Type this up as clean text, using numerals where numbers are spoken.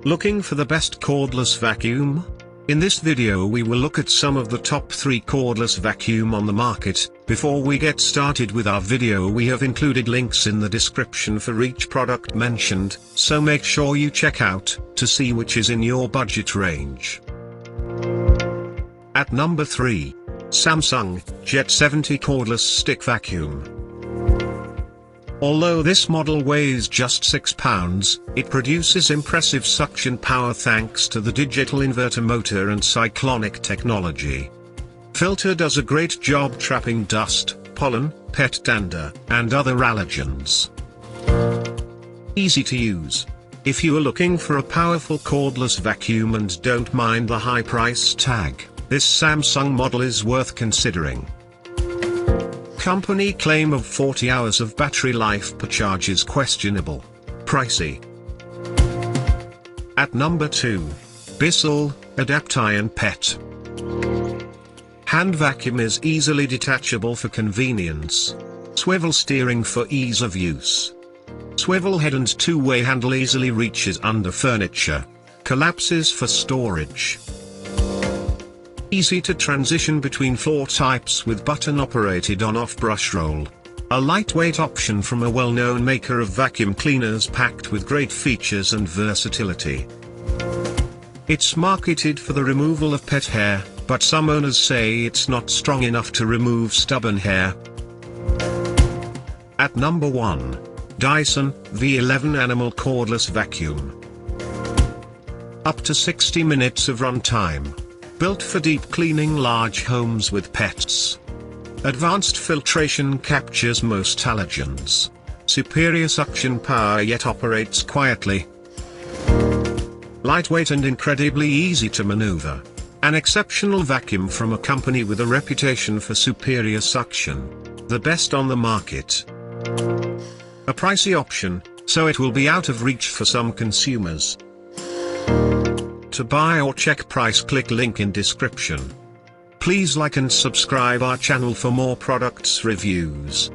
Looking for the best cordless vacuum? In this video we will look at some of the top 3 cordless vacuum on the market. Before we get started with our video, we have included links in the description for each product mentioned, so make sure you check out to see which is in your budget range. At number 3. Samsung Jet 70 Cordless Stick Vacuum. Although this model weighs just 6 pounds, it produces impressive suction power thanks to the digital inverter motor and cyclonic technology. Filter does a great job trapping dust, pollen, pet dander, and other allergens. Easy to use. If you are looking for a powerful cordless vacuum and don't mind the high price tag, this Samsung model is worth considering. Company claim of 40 hours of battery life per charge is questionable. Pricey. At number 2. BISSELL Adapt Ion Pet. Hand vacuum is easily detachable for convenience. Swivel steering for ease of use. Swivel head and two-way handle easily reaches under furniture. Collapses for storage. Easy to transition between floor types with button-operated on-off brush roll. A lightweight option from a well-known maker of vacuum cleaners packed with great features and versatility. It's marketed for the removal of pet hair, but some owners say it's not strong enough to remove stubborn hair. At number 1. Dyson V11 Animal Cordless Vacuum. Up to 60 minutes of runtime. Built for deep cleaning large homes with pets. Advanced filtration captures most allergens. Superior suction power yet operates quietly. Lightweight and incredibly easy to maneuver. An exceptional vacuum from a company with a reputation for superior suction. The best on the market. A pricey option, so it will be out of reach for some consumers. To buy or check price, click link in description. Please like and subscribe our channel for more products reviews.